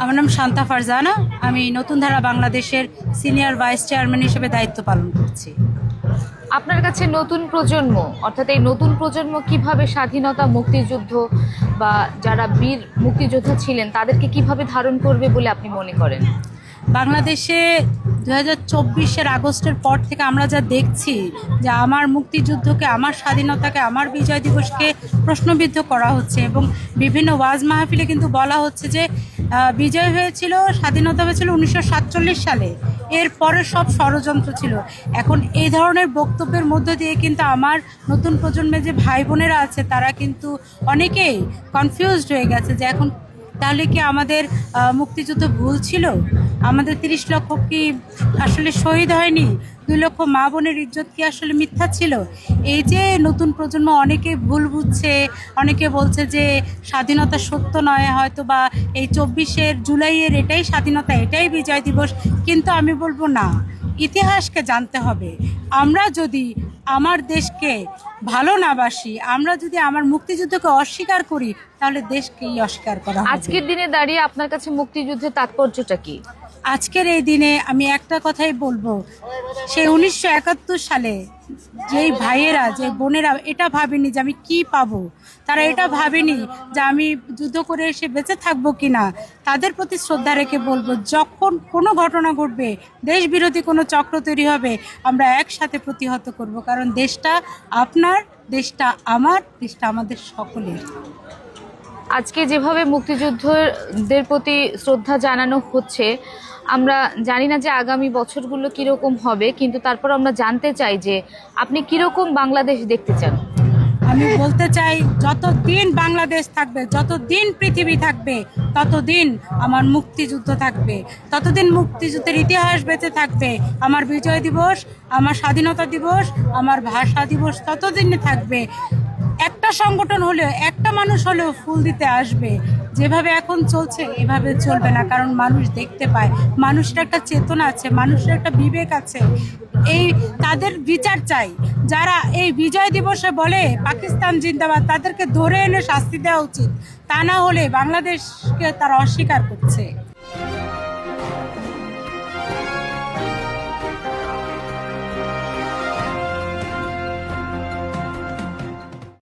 আমার নাম শান্তা ফারজানা। আমি নতুন ধারা বাংলাদেশের সিনিয়র ভাইস চেয়ারম্যান হিসেবে দায়িত্ব পালন করছি। আপনার কাছে নতুন প্রজন্ম, অর্থাৎ এই নতুন প্রজন্ম কিভাবে স্বাধীনতা, মুক্তিযুদ্ধ বা যারা বীর মুক্তিযোদ্ধা ছিলেন তাদেরকে কিভাবে ধারণ করবে বলে আপনি মনে করেন? বাংলাদেশে 2024-এর আগস্টের পর থেকে আমরা যা দেখছি যে আমার মুক্তিযুদ্ধকে, আমার স্বাধীনতাকে, আমার বিজয় দিবসকে প্রশ্নবিদ্ধ করা হচ্ছে এবং বিভিন্ন ওয়াজ মাহফিলে কিন্তু বলা হচ্ছে যে বিজয় হয়েছিল, স্বাধীনতা হয়েছিল 1947 সালে, এর পরে সব ষড়যন্ত্র ছিল। এখন এই ধরনের বক্তব্যের মধ্য দিয়ে কিন্তু আমার নতুন প্রজন্মের যে ভাই বোনেরা আছে তারা কিন্তু অনেকেই কনফিউজড হয়ে গেছে যে এখন তাহলে কি আমাদের মুক্তিযুদ্ধ ভুল ছিল? আমাদের 30 লক্ষ কি আসলে শহীদ হয়নি? 2 লক্ষ মা বোনের ইজ্জত কি আসলে মিথ্যা ছিল? এই যে নতুন প্রজন্ম অনেকে ভুল বুঝছে, অনেকে বলছে যে স্বাধীনতা সত্য নয়, হয়তো বা এই 24 জুলাইয়ের এটাই স্বাধীনতা, এটাই বিজয় দিবস। কিন্তু আমি বলবো না, ইতিহাসকে জানতে হবে। আমরা যদি আমার দেশকে ভালো না বাসি, আমরা যদি আমার মুক্তিযুদ্ধকে অস্বীকার করি, তাহলে দেশকেই অস্বীকার করা হবে। আজকের দিনে দাঁড়িয়ে আপনার কাছে মুক্তিযুদ্ধের তাৎপর্যটা কি? আজকের এই দিনে আমি একটা কথাই বলবো, সেই 1971 সালে যেই ভাইয়েরা, যে বোনেরা এটা ভাবেনি যে আমি কি পাবো, তারা এটা ভাবেনি যে আমি যুদ্ধ করে এসে বেঁচে থাকবো কিনা, তাদের প্রতি শ্রদ্ধা রেখে বলবো, যখন কোনো ঘটনা ঘটবে, দেশ বিরোধী কোনো চক্র তৈরি হবে, আমরা একসাথে প্রতিহত করব। কারণ দেশটা আপনার, দেশটা আমার, দেশটা আমাদের সকলের। আজকে যেভাবে মুক্তিযুদ্ধদের প্রতি শ্রদ্ধা জানানো হচ্ছে, আমরা জানি না যে আগামী বছরগুলো কিরকম হবে, কিন্তু তারপর আমরা জানতে চাই যে আপনি কিরকম বাংলাদেশ দেখতে চান। আমি বলতে চাই, যতদিন বাংলাদেশ থাকবে, যতদিন পৃথিবী থাকবে, ততদিন আমার মুক্তিযুদ্ধ থাকবে, ততদিন মুক্তিযুদ্ধের ইতিহাস বেঁচে থাকবে। আমার বিজয় দিবস, আমার স্বাধীনতা দিবস, আমার ভাষা দিবস ততদিন থাকবে। একটা সংগঠন হলেও, একটা মানুষ হলেও ফুল দিতে আসবে। যেভাবে এখন চলছে এভাবে চলবে না, কারণ মানুষ দেখতে পায়, মানুষের একটা চেতনা আছে, মানুষের একটা বিবেক আছে। এই তাদের বিচার চাই। যারা এই বিজয় দিবসে বলে পাকিস্তান জিন্দাবাদ, তাদেরকে ধরে এনে শাস্তি দেওয়া উচিত। তা না হলে বাংলাদেশকে তারা অস্বীকার করছে।